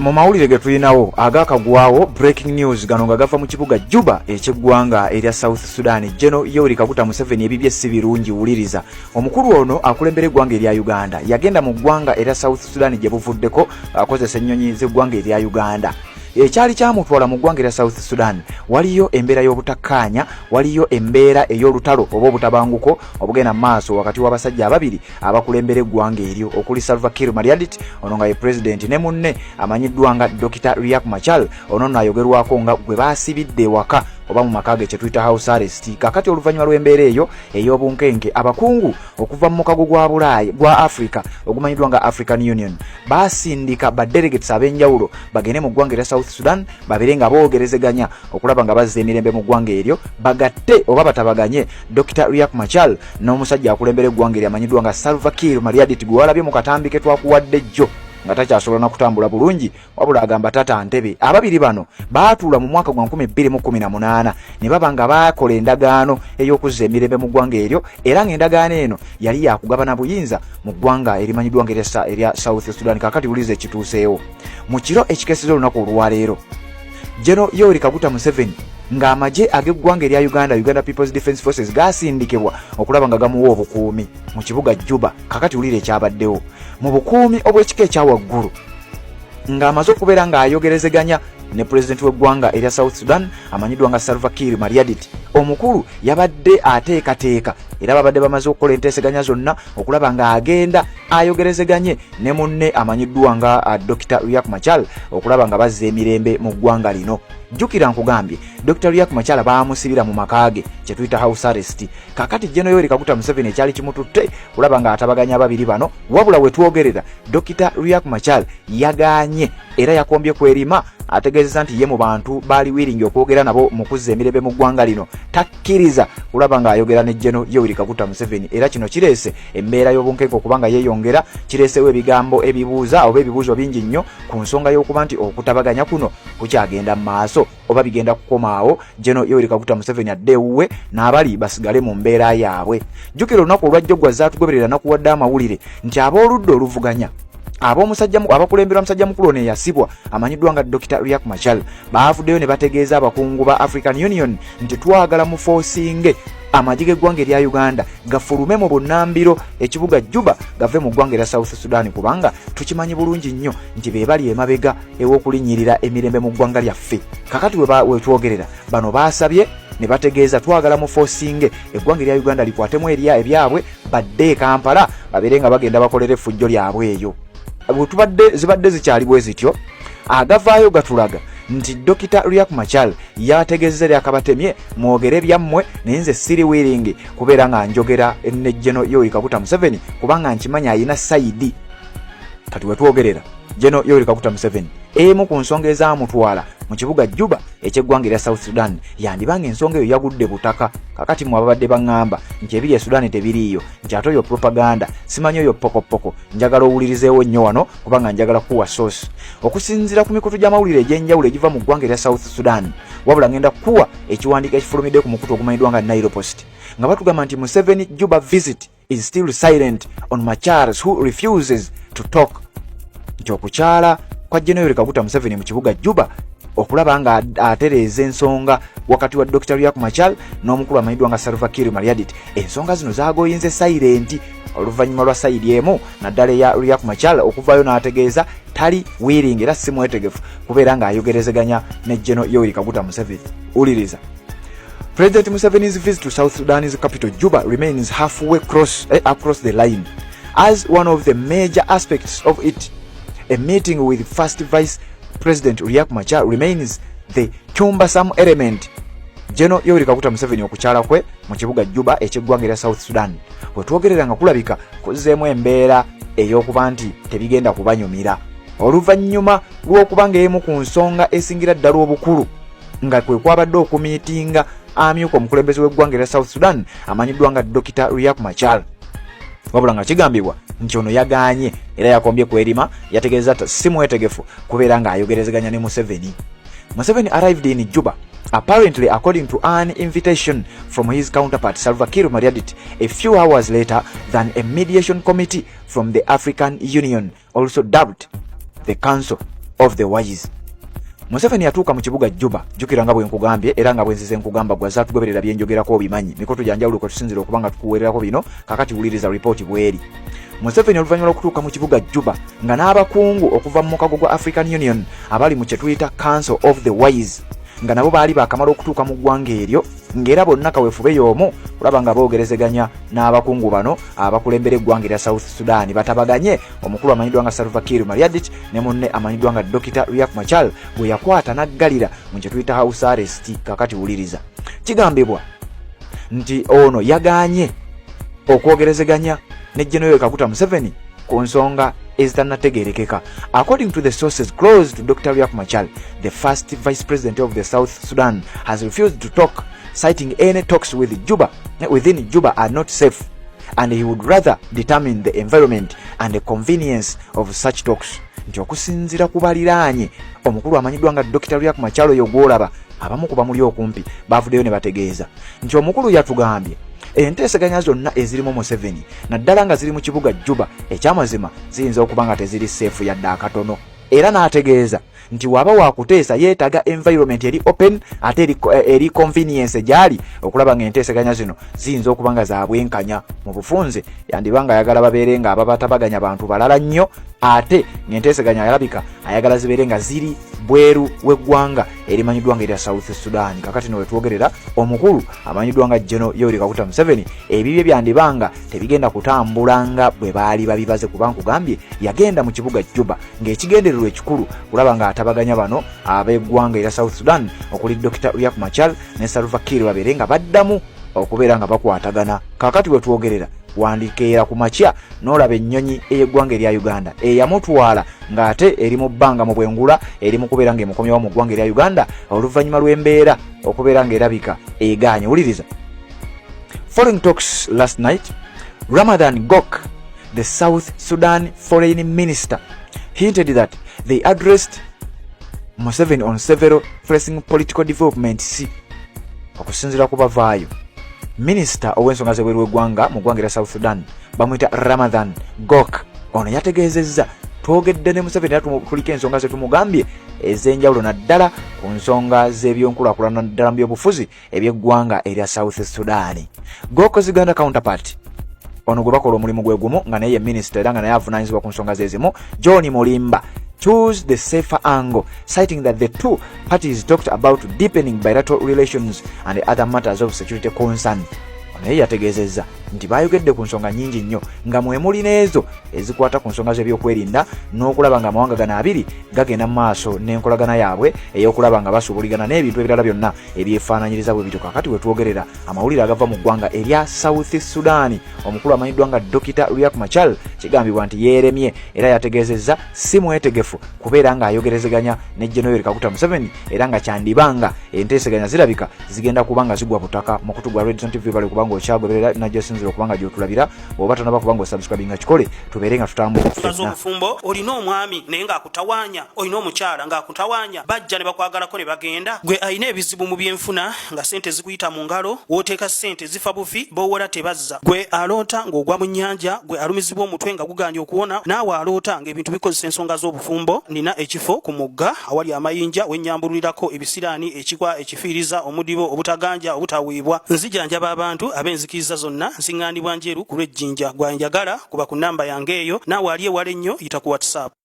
mu mawulire ge tulinawo agakagwawo breaking news gano nga gava mu kibuga Juba eky'eggwanga erya South Sudan. General Yoweri Kaguta Museveni ebibye si birungi, wuliriza. Omukulu ono akulembera eggwanga erya Uganda yagenda mu ggwanga erya South Sudan gye buvuddeko akozesa ennyonyi z'eggwanga erya Uganda. Ekyali kyamutwala mu ggwanga erya South Sudan waliyo embeera y'obutakkaanya, waliyo embeera ey'olutalo oba obutabanguko obugenda maaso wakati w'abasajja ababiri abakulembera eggwanga eryo okuli Salva Kiir Mayardit ono nga ye president ne munne amanyiddwa nga Dr. Riek Machar ono nayogerwako nga gwe baasibidde ewaka oba mu makage kye tuyita house arrest. Kakati oluvannyuma lw'embeera eyo ey'obunkenke abakungu okuva mu mukago gwa Bulaayi gwa Africa ogumanyiddwa nga African Union baasindika badelegates ab'enjawulo bagende mu ggwanga erya South Sudan babere nga boogerezeganya okulaba nga bazza emirembe mu ggwanga eryo bagatte oba batabaganye Dr. Riek Machar n'omusajja akulembera eggwanga eryo amanyiddwa nga Salva Kiir Mayardit gwe walabye mu katambi ke twakuwadde jjo nga takyasobola na kutambula bulungi wabula agamba tata Ntebe. Ababiri bano baatuula mu mwaka gwa 2018 ne baba nga baakola endagaano ey'okuzza emirembe mu ggwanga eryo era ng'endagaano eno yali yakugabana buyinza mu ggwanga erimanyiddwa erya South Sudan. Kakati ulize ekituuseewo mu kiro ekikeseza olunaku olwaleero General Yoweri Kaguta Museveni ng'amagye ag'eggwanga erya Uganda People's Defence Forces gasindikibwa okulaba nga gamuwa obukuumi mu kibuga Juba. Kakati ulire ekyabaddewo mu bukuumi obw'ekika ekyawaggulu ng'amaze okubeera ng'ayogerezeganya ne president w'eggwanga erya South Sudan amanyiddwa nga Salva Kiir Mayardit. Omukulu yabadde ateekateeka era babadde bamaze okukola enteeseganya zonna okulaba ng'agenda ayogerezeganye ne munne amanyiddwa nga Dr. Riek Machar okulaba nga bazza emirembe mu ggwanga lino. Jjukira nkugambye Dr. Riek Machar baamusibira mu makaage kye tuyita house arrest. Kakati General Yoweri Kaguta Museveni ekyali kimututte kulaba ng'atabaganya ababiri bano wabula we twogerera Dr. Riek Machar yagaanye era yakombye kwerima ategeezeza nti ye mu bantu baali wiringi okwogera nabo mu kuzza emirembe mu ggwanga lino takkiriza kulaba ng'ayogera ne General Yoweri Kaguta Museveni. Era kino kireese embeera y'obunkenke okubanga yeeyongera, kireesewo ebigambo ebibuuza oba ebibuuzo bingi nnyo ku nsonga y'okuba nti okutabaganya kuno kukyagenda mu maaso oba bigenda kukomaawo General Yoweri Kaguta Museveni adde ewuwe n'abali basigale mu mbeera yaabwe. Jjukira olunaku olwajjo gwazza tugoberera nakuwadde amawulire nti ab'oludda oluvuganya abakulemberwa musajja mukulu ono eyasibwa amanyiddwa nga Dr. Riek Machar baavuddeyo ne bategeeza abakungu ba African Union nti twagala mu forcinge amagye g'eggwanga erya Uganda gafulume mu bunnambiro ekibuga Juba gave mu ggwanga erya South Sudan kubanga tukimanyi bulungi nnyo nti be bali emabega ew'okulinnyirira emirembe mu ggwanga lyaffe. Kakati we twogerera bano baasabye ne bategeeza twagala mu forcinge eggwanga erya Uganda likwatemu ebyabwe badde Kampala babere nga bagenda bakolera effujjo lyabwe eyo. Zibadde zikyali bwe zityo agavaayo gatulaga nti Dr. Riek Machar yategeezera akabatemye mwogere byammwe naye nze siri wiringi kubeera nga njogera ne General Yoweri Kaguta Museveni kubanga nkimanya ayina sayidi. Kati we twogerera General Yoweri Kaguta Museveni emu ku nsonga ezaamutwala mu kibuga Juba eky'eggwanga erya South Sudan yandibanga ensonga eyo yagudde butaka. Kakati mu ababadde baŋŋamba nti ebiri e Sudan tebiriiyo nti ate oyo propaganda simanyi oyo pokopoko njagala owulirizeewo nnyo wano kubanga njagala kuwa source okusinziira ku mikutu gy'amawulire egy'enjawulo egiva mu ggwanga erya South Sudan wabula ngenda kuwa ekiwandiiko ekifulumidde ku mukutu ogumanyiddwa nga Nile Post nga batugamba nti Museveni Juba visit is still silent on Machar who refuses to talk. Nti okukyala kwa General Yoweri Kaguta Museveni mu kibuga Juba okulaba nga atereeza ensonga wakati wa Dr. Riek Machar n'omukulu amanyiddwa nga Salva Kiir Mayardit. Ensonga zino zaagoyinze silenti oluvannyuma lwa sayidi emu naddala eya Riek Machar okuvaayo n'ategeeza tali wiringi era si mwetegefu kubeera ng'ayogerezeganya ne General Yoweri Kaguta Museveni. Uliriza. President Museveni's visit to South Sudan's capital Juba remains halfway across the line. As one of the major aspects of it, a meeting with First Vice President Riek Machar remains the cumbersome element. General Yoweri Kaguta Museveni okukyala kwe mu kibuga Juba eky'eggwanga erya South Sudan bwe twogerera nga kulabika kuzzeemu embeera ey'okuba nti tebigenda kubanyumira oluvannyuma lw'okuba ng'emu ku nsonga esingira ddala obukulu nga kwe kwabadde okumiitinga amyuka omukulembeze w'eggwanga erya South Sudan amanyiddwa nga Dr. Riek Machar. Wabula nga kigambibwa nti ono yagaanye era yakombye kwerima yategeeza si mwetegefu kubeera ng'ayogerezeganya ne Museveni. Museveni arrived in Juba apparently according to an invitation from his counterpart Salva Kiir Mayardit a few hours later than a mediation committee from the African Union, also dubbed the Council of the Wise. Museveni yatuuka mu kibuga Juba, jjukira nga bwe nkugambye era nga bwe nzize nkugamba gwa zaatugoberera byenjogerako obimanyi mikoto gyanjawulo kwe tusinzira okubanga tukuweererako bino kakati wuliriza ripooti bweri. Museveni oluvannyuma lw'okutuuka mu kibuga Juba nga n'abakungu okuva mu mukago gwa African Union abali mu kye tuyita Council of the Wise nga nabo baali bakamala okutuuka mu ggwanga eryo ng'era bonna kaweefube y'omu olaba nga boogerezeganya n'abakungu bano abakulembera eggwanga erya South Sudan batabaganye omukulu amanyiddwa nga Salva Kiir Mayardit ne munne amanyiddwa nga Dr. Riek Machar bwe yakwata n'aggalira mu kye tuyita house arrest. Kakati wuliriza kigambibwa nti ono yagaanye okwogerezeganya ne General Kaguta Museveni ku nsonga ezitanategerekeka. According to the sources close to Dr. Riek Machar, the first vice president of the South Sudan has refused to talk, citing any talks within Juba are not safe, and he would rather determine the environment and the convenience of such talks. Nti okusinziira ku baliraanye omukulu amanyiddwa nga Dr. Riek Machar oyo gw'olaba abamu ku bamuli okumpi baavuddeyo ne bategeeza nti omukulu yatugambye enteeseganya zonna ezirimu Museveni naddala nga ziri mu kibuga Juba ekyamazima ziyinza okuba nga teziri seefu yadde akatono, era n'ategeeza nti waba wakuteesa yeetaga environment eri open ate eri convenience gyali okulaba nga enteeseganya zino ziyinza okuba nga zabwenkanya. Mu bufunze yandibanga ayagala babeere nga ababatabaganya bantu balala nnyo ate ng'enteeseganya alabika ayagala zibeere nga ziri bweru w'eggwanga erimanyiddwa nga erya South Sudan. Kakati no wetwogerera omukulu amanyiddwa nga General Yoweri Kaguta Museveni ebibye byandibanga tebigenda kutambulanga bwe baali babibaze kuba nkugambye yagenda mu kibuga Juba ng'ekigendererwa ekikulu kulaba nga atabaganya bano ab'eggwanga erya South Sudan okuli Dr. Riek Machar ne Salva Kiir babeere nga baddamu okubeera nga bakwatagana. Kakati wetwogerera wandikeera ku makya n'olaba ennyonyi ey'eggwanga erya Uganda eyamutwala ng'ate eri mu bbanga mu bwengula eri mu kubeera ng'emukomyawo mu ggwanga erya Uganda oluvannyuma lw'embeera okubeera ng'erabika egaanye. Wuliriza. Following talks last night, Ramadan Gok, the South Sudan foreign minister, hinted that they addressed Museveni on several pressing political developments. Okusinziira ku bavaayo, Minister ow'ensonga z'ebweru w'eggwanga mu ggwanga erya South Sudan bamuyita Ramadan Gok ono yategeezezza twogedde ne Museveni era tuliko ensonga ze tumugambye ez'enjawulo naddala ku nsonga z'ebyenkulaakulana naddala mu byobufuzi eby'eggwanga erya South Sudan. Gok's Uganda counterpart ono gwe bakola omulimu gwe gumu nga naye ye minisita era nga naye avunaanyizibwa ku nsonga zezimu John Mulimba chose the safer angle, citing that the two parties talked about deepening bilateral relations and other matters of security concern. Naye yategeezezza nti baayogedde ku nsonga nnyingi nnyo nga mwe muli n'ezo ezikwata ku nsonga z'ebyokwerinda n'okulaba nga amawanga gano abiri gagenda mu maaso n'enkolagana yaabwe ey'okulaba nga basuubuligana n'ebintu ebirala byonna ebyefaananyiriza bwe bityo. Kakati we twogerera amawulire agava mu ggwanga erya South Sudan, omukulu amanyiddwa nga Dr. Riek Machar kigambibwa nti yeeremye era yategeezezza si mwetegefu kubeera ng'ayogerezeganya ne General Yoweri Kaguta Museveni era nga kyandibanga enteeseganya zirabika zigenda kuba nga zigwa butaka mu kutu gwa Redstone TV bali kubanga okyagoberera najja sinzira okubanga gy'otulabira oba tonaba kubanga osubscribinga kikole tubeere nga tutambula obufumbo olina omwami naye ng'akutawaanya olina omukyala ng'akutawaanya bajja ne bakwagalako ne bagenda gwe alina ebizibu mu byenfuna nga sente zikuyita mu ngalo wooteeka sente zifa bufi b'owola tebazza gwe aloota ng'ogwa mu nnyanja gwe alumizibwa omutwe nga guganja okuwona naawe aloota ng'ebintu bikozesa ensonga z'obufumbo nina ekifo ku mugga awali amayinja wennyambululirako ebisiraani ekigwa ekifiiriza omudibo obutaganja obutaweebwa nzijanjaba abantu ab'enzikiriza zonna nsiŋŋaanibwa njeru ku lw'ejjinja gwanjagala kuba ku nnamba yange eyo naawe ali ewala ennyo yita ku WhatsApp.